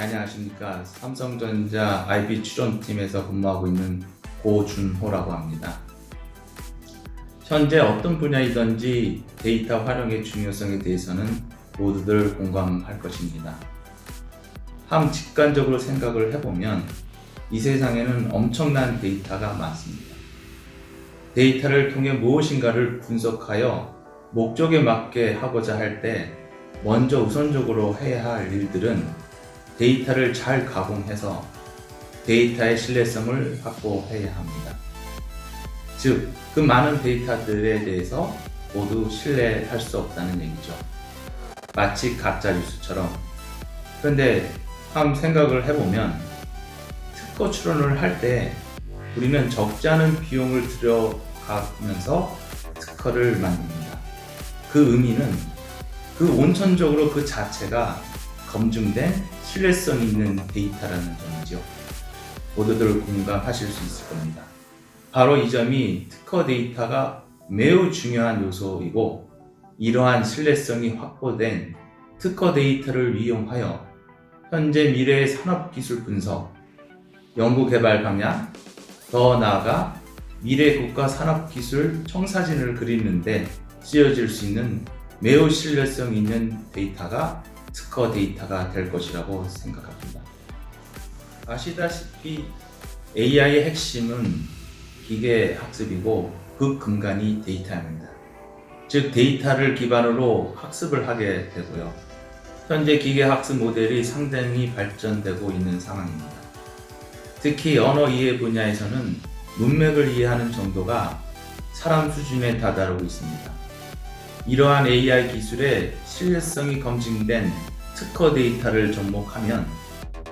네, 안녕하십니까. 삼성전자 IP 추론팀에서 근무하고 있는 고준호라고 합니다. 현재 어떤 분야이든지 데이터 활용의 중요성에 대해서는 모두들 공감할 것입니다. 직관적으로 생각을 해보면 이 세상에는 엄청난 데이터가 많습니다. 데이터를 통해 무엇인가를 분석하여 목적에 맞게 하고자 할 때 먼저 우선적으로 해야 할 일들은 데이터를 잘 가공해서 데이터의 신뢰성을 확보해야 합니다. 즉, 그 많은 데이터들에 대해서 모두 신뢰할 수 없다는 얘기죠. 마치 가짜 뉴스처럼. 그런데 생각을 해보면 특허 출원을 할 때 우리는 적지 않은 비용을 들여가면서 특허를 만듭니다. 그 의미는 그 온천적으로 그 자체가 검증된 신뢰성 있는 데이터라는 점이죠. 모두들 공감하실 수 있을 겁니다. 바로 이 점이 특허 데이터가 매우 중요한 요소이고, 이러한 신뢰성이 확보된 특허 데이터를 이용하여 현재 미래의 산업기술 분석, 연구개발 방향, 더 나아가 미래 국가 산업기술 청사진을 그리는데 쓰여질 수 있는 매우 신뢰성 있는 데이터가 특허 데이터가 될 것이라고 생각합니다. 아시다시피 AI의 핵심은 기계 학습이고 그 근간이 데이터입니다. 즉 데이터를 기반으로 학습을 하게 되고요. 현재 기계 학습 모델이 상당히 발전되고 있는 상황입니다. 특히 언어 이해 분야에서는 문맥을 이해하는 정도가 사람 수준에 다다르고 있습니다. 이러한 AI 기술의 신뢰성이 검증된 특허 데이터를 접목하면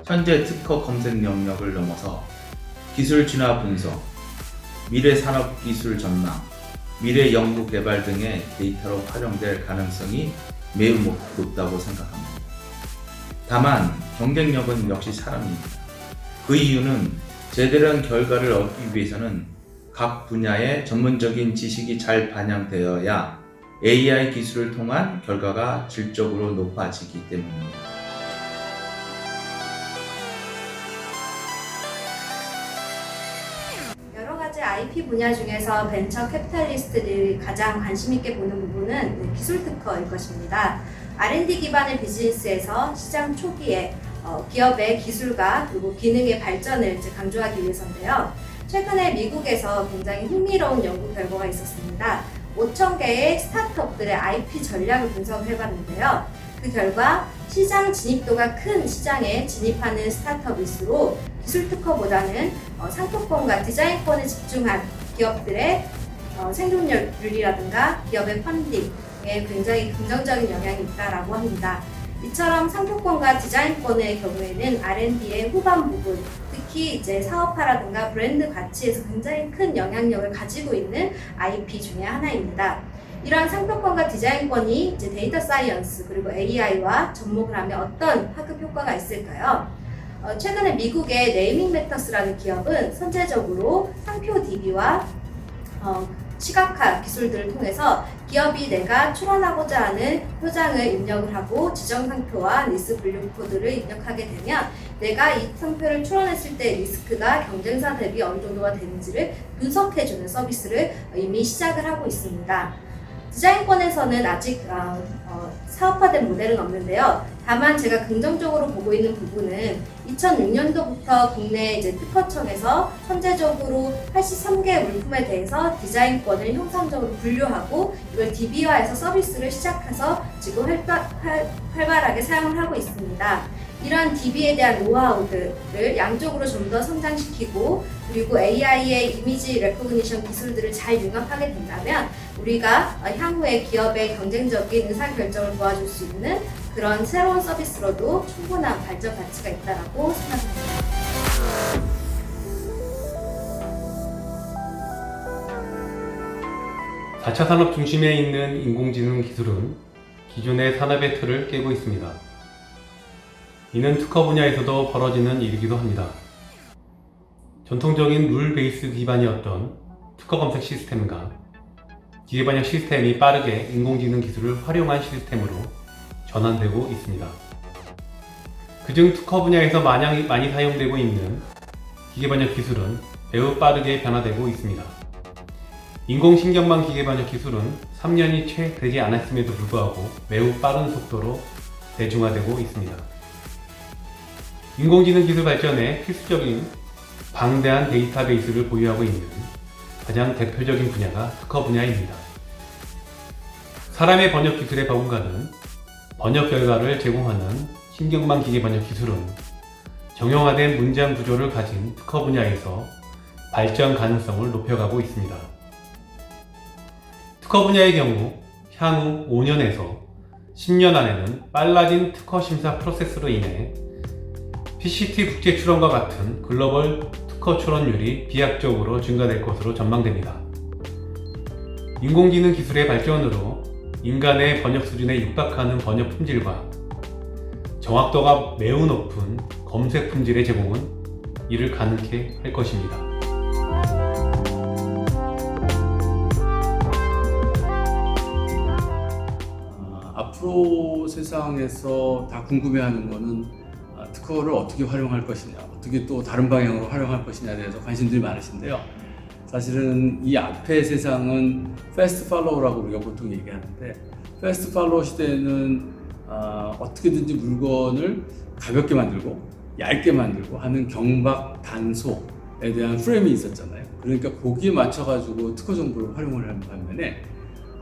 현재 특허 검색 영역을 넘어서 기술 진화 분석, 미래 산업 기술 전망, 미래 연구 개발 등의 데이터로 활용될 가능성이 매우 높다고 생각합니다. 다만 경쟁력은 역시 사람입니다. 그 이유는 제대로 한 결과를 얻기 위해서는 각 분야의 전문적인 지식이 잘 반영되어야 AI 기술을 통한 결과가 질적으로 높아지기 때문입니다. 여러 가지 IP 분야 중에서 벤처 캐피탈리스트들이 가장 관심 있게 보는 부분은 기술 특허일 것입니다. R&D 기반의 비즈니스에서 시장 초기에 기업의 기술과 그리고 기능의 발전을 강조하기 위해서인데요. 최근에 미국에서 굉장히 흥미로운 연구 결과가 있었습니다. 5,000개의 스타트업들의 IP 전략을 분석해봤는데요. 그 결과 시장 진입도가 큰 시장에 진입하는 스타트업일수록 기술 특허보다는 상표권과 디자인권에 집중한 기업들의 생존율이라든가 기업의 펀딩에 굉장히 긍정적인 영향이 있다고 합니다. 이처럼 상표권과 디자인권의 경우에는 R&D의 후반 부분, 특히 사업화라든가 브랜드 가치에서 굉장히 큰 영향력을 가지고 있는 IP 중에 하나입니다. 이러한 상표권과 디자인권이 데이터 사이언스 그리고 AI와 접목을 하면 어떤 파급 효과가 있을까요? 최근에 미국의 네이밍 매터스라는 기업은 선제적으로 상표 DB와 시각화 기술들을 통해서 기업이 내가 출원하고자 하는 표장을 입력을 하고 지정 상표와 리스 분류 코드를 입력하게 되면 내가 이 상표를 출원했을 때 리스크가 경쟁사 대비 어느 정도가 되는지를 분석해주는 서비스를 이미 시작을 하고 있습니다. 디자인권에서는 아직 사업화된 모델은 없는데요. 다만 제가 긍정적으로 보고 있는 부분은 2006년도부터 국내 특허청에서 선제적으로 83개 물품에 대해서 디자인권을 형성적으로 분류하고 이걸 DB화해서 서비스를 시작해서 지금 활발하게 사용을 하고 있습니다. 이러한 DB에 대한 노하우들을 양쪽으로 좀 더 성장시키고 그리고 AI의 이미지 레코그니션 기술들을 잘 융합하게 된다면 우리가 향후에 기업의 경쟁적인 의사결정을 도와줄 수 있는 그런 새로운 서비스로도 충분한 발전 가치가 있다고 생각합니다. 4차 산업 중심에 있는 인공지능 기술은 기존의 산업의 틀을 깨고 있습니다. 이는 특허 분야에서도 벌어지는 일이기도 합니다. 전통적인 룰 베이스 기반이었던 특허 검색 시스템과 기계 반영 시스템이 빠르게 인공지능 기술을 활용한 시스템으로 전환되고 있습니다. 그중 특허 분야에서 많이 사용되고 있는 기계번역 기술은 매우 빠르게 변화되고 있습니다. 인공신경망 기계번역 기술은 3년이 채 되지 않았음에도 불구하고 매우 빠른 속도로 대중화되고 있습니다. 인공지능 기술 발전에 필수적인 방대한 데이터베이스를 보유하고 있는 가장 대표적인 분야가 특허 분야입니다. 사람의 번역 기술의 버금가는 번역 결과를 제공하는 신경망 기계 번역 기술은 정형화된 문장 구조를 가진 특허 분야에서 발전 가능성을 높여가고 있습니다. 특허 분야의 경우 향후 5년에서 10년 안에는 빨라진 특허 심사 프로세스로 인해 PCT 국제 출원과 같은 글로벌 특허 출원율이 비약적으로 증가될 것으로 전망됩니다. 인공지능 기술의 발전으로 인간의 번역 수준에 육박하는 번역 품질과 정확도가 매우 높은 검색 품질의 제공은 이를 가능케 할 것입니다. 앞으로 세상에서 다 궁금해하는 거는 특허를 어떻게 활용할 것이냐, 어떻게 또 다른 방향으로 활용할 것이냐에 대해서 관심들이 많으신데요. 사실은 이 앞의 세상은 패스트 팔로우라고 우리가 보통 얘기하는데, 패스트 팔로우 시대에는 어떻게든지 물건을 가볍게 만들고 얇게 만들고 하는 경박 단소에 대한 프레임이 있었잖아요. 그러니까 거기에 맞춰가지고 특허 정보를 활용을 하는 반면에,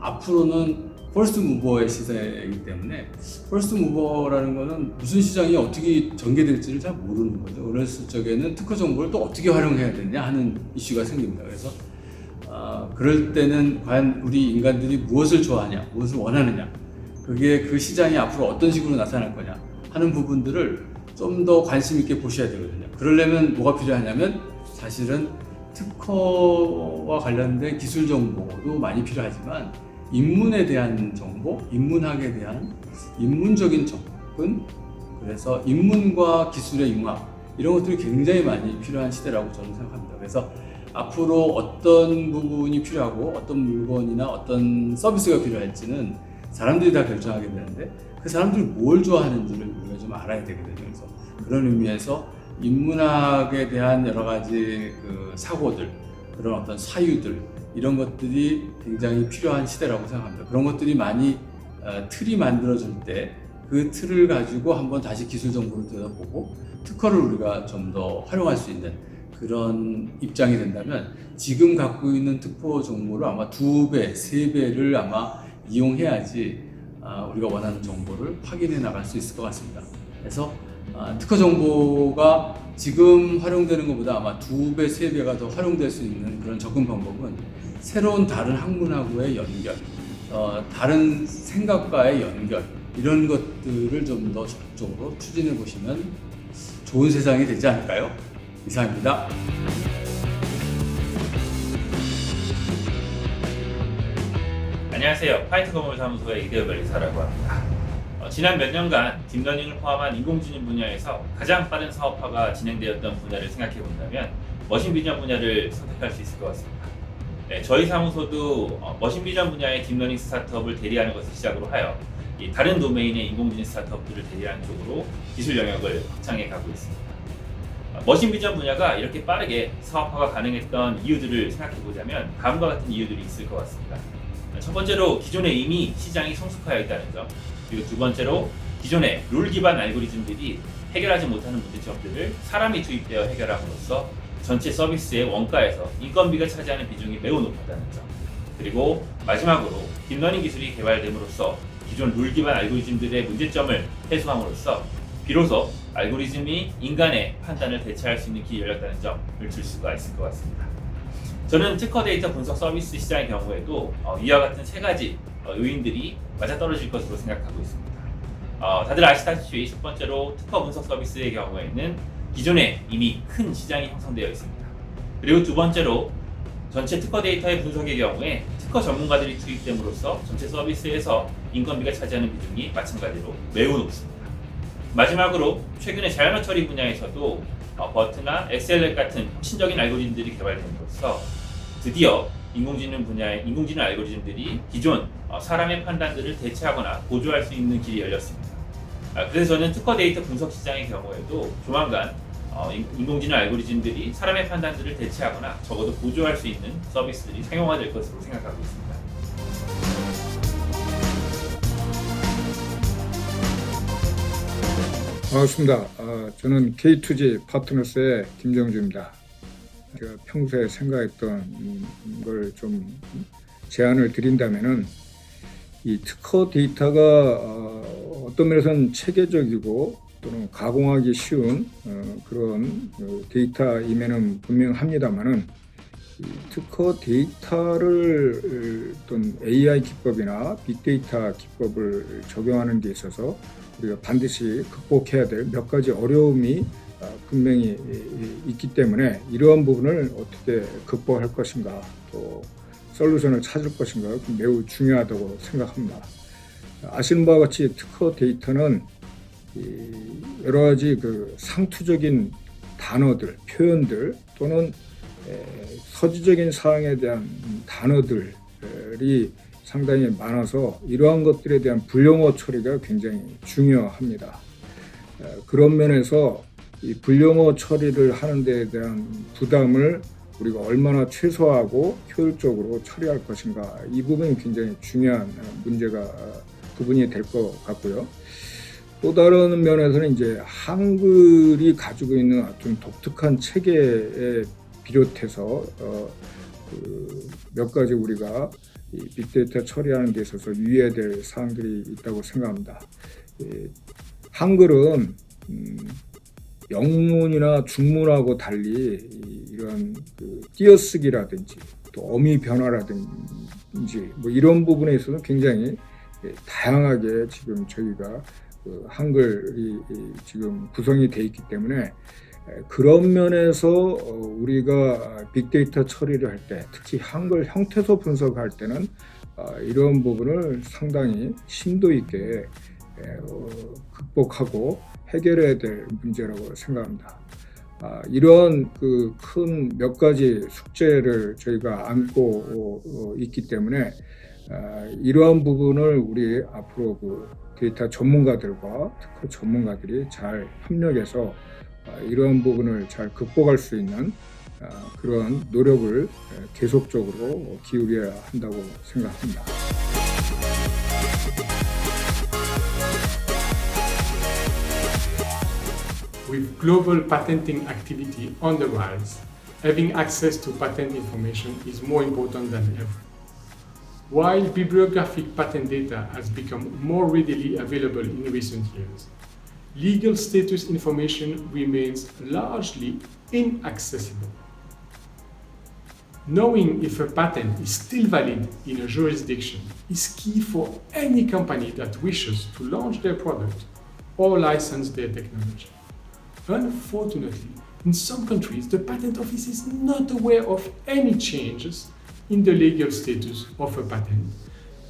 앞으로는 퍼스트 무버의 시대이기 때문에 퍼스트 무버라는 거는 무슨 시장이 어떻게 전개될지를 잘 모르는 거죠. 그랬을 적에는 특허 정보를 또 어떻게 활용해야 되냐 하는 이슈가 생깁니다. 그래서 그럴 때는 과연 우리 인간들이 무엇을 좋아하냐, 무엇을 원하느냐, 그게 그 시장이 앞으로 어떤 식으로 나타날 거냐 하는 부분들을 좀 더 관심 있게 보셔야 되거든요. 그러려면 뭐가 필요하냐면, 사실은 특허와 관련된 기술 정보도 많이 필요하지만 인문에 대한 정보, 인문학에 대한 인문적인 접근, 그래서 인문과 기술의 융합, 이런 것들이 굉장히 많이 필요한 시대라고 저는 생각합니다. 그래서 앞으로 어떤 부분이 필요하고 어떤 물건이나 어떤 서비스가 필요할지는 사람들이 다 결정하게 되는데, 그 사람들이 뭘 좋아하는지를 우리가 좀 알아야 되거든요. 그래서 그런 의미에서 인문학에 대한 여러 가지 그 사고들, 그런 어떤 사유들, 이런 것들이 굉장히 필요한 시대라고 생각합니다. 그런 것들이 많이 틀이 만들어질 때 그 틀을 가지고 한번 다시 기술 정보를 들여다보고 특허를 우리가 좀 더 활용할 수 있는 그런 입장이 된다면, 지금 갖고 있는 특허 정보를 아마 2배, 3배를 아마 이용해야지 우리가 원하는 정보를 확인해 나갈 수 있을 것 같습니다. 그래서 특허 정보가 지금 활용되는 것보다 아마 2배, 3배가 더 활용될 수 있는 그런 접근 방법은 새로운 다른 학문하고의 연결, 다른 생각과의 연결, 이런 것들을 좀 더 적극적으로 추진해 보시면 좋은 세상이 되지 않을까요? 이상입니다. 안녕하세요. 파이트 건물사무소의 이대호 변리사라고 합니다. 지난 몇 년간 딥러닝을 포함한 인공지능 분야에서 가장 빠른 사업화가 진행되었던 분야를 생각해 본다면 머신비전 분야를 선택할 수 있을 것 같습니다. 네, 저희 사무소도 머신비전 분야의 딥러닝 스타트업을 대리하는 것을 시작으로 하여 다른 도메인의 인공지능 스타트업들을 대리하는 쪽으로 기술 영역을 확장해 가고 있습니다. 머신비전 분야가 이렇게 빠르게 사업화가 가능했던 이유들을 생각해 보자면 다음과 같은 이유들이 있을 것 같습니다. 첫 번째로 기존에 이미 시장이 성숙하여 있다는 점, 그리고 두 번째로 기존의 룰 기반 알고리즘들이 해결하지 못하는 문제점들을 사람이 투입되어 해결함으로써 전체 서비스의 원가에서 인건비가 차지하는 비중이 매우 높았다는 점, 그리고 마지막으로 딥러닝 기술이 개발됨으로써 기존 룰 기반 알고리즘들의 문제점을 해소함으로써 비로소 알고리즘이 인간의 판단을 대체할 수 있는 길이 열렸다는 점을 줄 수가 있을 것 같습니다. 저는 특허 데이터 분석 서비스 시장의 경우에도 이와 같은 세 가지 요인들이 맞아떨어질 것으로 생각하고 있습니다. 다들 아시다시피 첫 번째로 특허 분석 서비스의 경우에는 기존에 이미 큰 시장이 형성되어 있습니다. 그리고 두 번째로 전체 특허 데이터의 분석의 경우에 특허 전문가들이 투입됨으로써 전체 서비스에서 인건비가 차지하는 비중이 마찬가지로 매우 높습니다. 마지막으로 최근에 자연어 처리 분야에서도 버트나 XLR 같은 혁신적인 알고리즘들이 개발됨으로써 드디어 인공지능 분야의 인공지능 알고리즘들이 기존 사람의 판단들을 대체하거나 보조할 수 있는 길이 열렸습니다. 그래서 저는 특허 데이터 분석 시장의 경우에도 조만간 인공지능 알고리즘들이 사람의 판단들을 대체하거나 적어도 보조할 수 있는 서비스들이 상용화될 것으로 생각하고 있습니다. 반갑습니다. 저는 K2G 파트너스의 김정주입니다. 제가 평소에 생각했던 걸 좀 제안을 드린다면은 이 특허 데이터가 어떤 면에서는 체계적이고 또는 가공하기 쉬운 그런 데이터임에는 분명합니다만은 이 특허 데이터를 어떤 AI 기법이나 빅데이터 기법을 적용하는 데 있어서 우리가 반드시 극복해야 될 몇 가지 어려움이 분명히 있기 때문에 이러한 부분을 어떻게 극복할 것인가 또 솔루션을 찾을 것인가 매우 중요하다고 생각합니다. 아시는 바와 같이 특허 데이터는 여러 가지 그 상투적인 단어들, 표현들 또는 서지적인 사항에 대한 단어들이 상당히 많아서 이러한 것들에 대한 불용어 처리가 굉장히 중요합니다. 그런 면에서 이 불용어 처리를 하는 데에 대한 부담을 우리가 얼마나 최소화하고 효율적으로 처리할 것인가 이 부분이 굉장히 중요한 부분이 될 것 같고요. 또 다른 면에서는 이제 한글이 가지고 있는 어떤 독특한 체계에 비롯해서 몇 가지 우리가 이 빅데이터 처리하는 데 있어서 유의해야 될 사항들이 있다고 생각합니다. 한글은 영문이나 중문하고 달리 이런 띄어쓰기라든지 또 어미 변화라든지 뭐 이런 부분에 있어서 굉장히 다양하게 지금 저희가 한글이 지금 구성이 돼 있기 때문에 그런 면에서 우리가 빅데이터 처리를 할 때 특히 한글 형태소 분석할 때는 이런 부분을 상당히 심도 있게 극복하고 해결해야 될 문제라고 생각합니다. 이런 그 큰 몇 가지 숙제를 저희가 안고 있기 때문에 이러한 부분을 우리 앞으로 그 데이터 전문가들과 특허 전문가들이 잘 협력해서 이러한 부분을 잘 극복할 수 있는 그런 노력을 계속적으로 기울여야 한다고 생각합니다. With global patenting activity on the rise, having access to patent information is more important than ever. While bibliographic patent data has become more readily available in recent years, legal status information remains largely inaccessible. Knowing if a patent is still valid in a jurisdiction is key for any company that wishes to launch their product or license their technology. Unfortunately, in some countries, the patent office is not aware of any changes in the legal status of a patent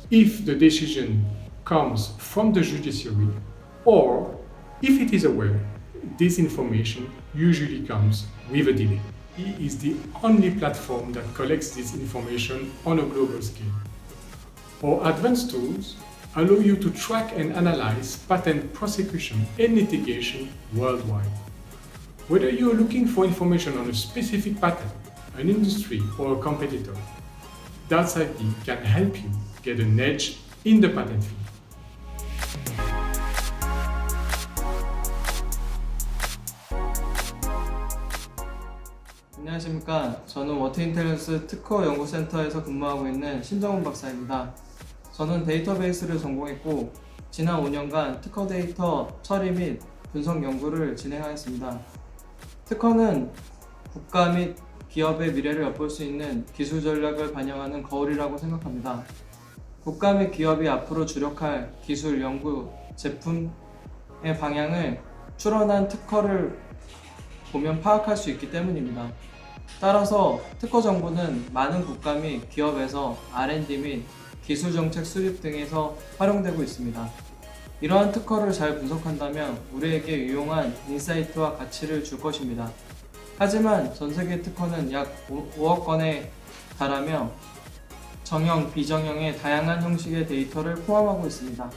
if the decision comes from the judiciary, or if it is aware, this information usually comes with a delay. E is the only platform that collects this information on a global scale. Our advanced tools allow you to track and analyze patent prosecution and litigation worldwide. Whether you are looking for information on a specific patent, an industry, or a competitor, DATS-IP can help you get an edge in the patent field. 안녕하십니까. 저는 워터인텔리전스 특허연구센터에서 근무하고 있는 신정훈 박사입니다. 저는 데이터베이스를 전공했고 지난 5년간 특허 데이터 처리 및 분석 연구를 진행하였습니다. 특허는 국가 및 기업의 미래를 엿볼 수 있는 기술 전략을 반영하는 거울이라고 생각합니다. 국가 및 기업이 앞으로 주력할 기술, 연구, 제품의 방향을 추론한 특허를 보면 파악할 수 있기 때문입니다. 따라서 특허 정보는 많은 국가 및 기업에서 R&D 및 기술 정책 수립 등에서 활용되고 있습니다. 이러한 특허를 잘 분석한다면 우리에게 유용한 인사이트와 가치를 줄 것입니다. 하지만 전 세계 특허는 약 5억 건에 달하며 정형, 비정형의 다양한 형식의 데이터를 포함하고 있습니다.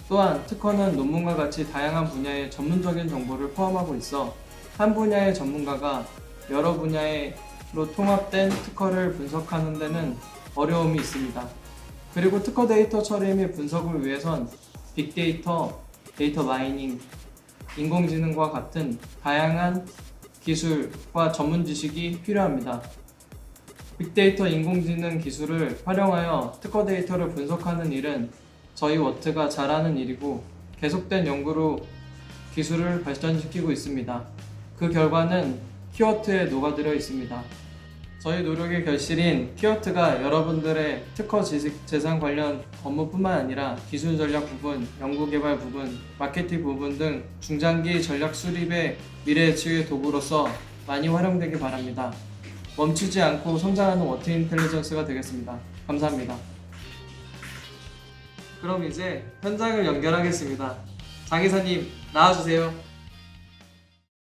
또한 특허는 논문과 같이 다양한 분야의 전문적인 정보를 포함하고 있어 한 분야의 전문가가 여러 분야로 통합된 특허를 분석하는 데는 어려움이 있습니다. 그리고 특허 데이터 처리 및 분석을 위해선 빅데이터, 데이터 마이닝, 인공지능과 같은 다양한 기술과 전문 지식이 필요합니다. 빅데이터 인공지능 기술을 활용하여 특허 데이터를 분석하는 일은 저희 워트가 잘하는 일이고 계속된 연구로 기술을 발전시키고 있습니다. 그 결과는 키워트에 녹아들어 있습니다. 저희 노력의 결실인 키워트가 여러분들의 특허 재산 관련 업무뿐만 아니라 기술 전략 부분, 연구 개발 부분, 마케팅 부분 등 중장기 전략 수립의 미래 예측의 도구로서 많이 활용되길 바랍니다. 멈추지 않고 성장하는 워터 인텔리전스가 되겠습니다. 감사합니다. 그럼 이제 현장을 연결하겠습니다. 장 이사님 나와주세요.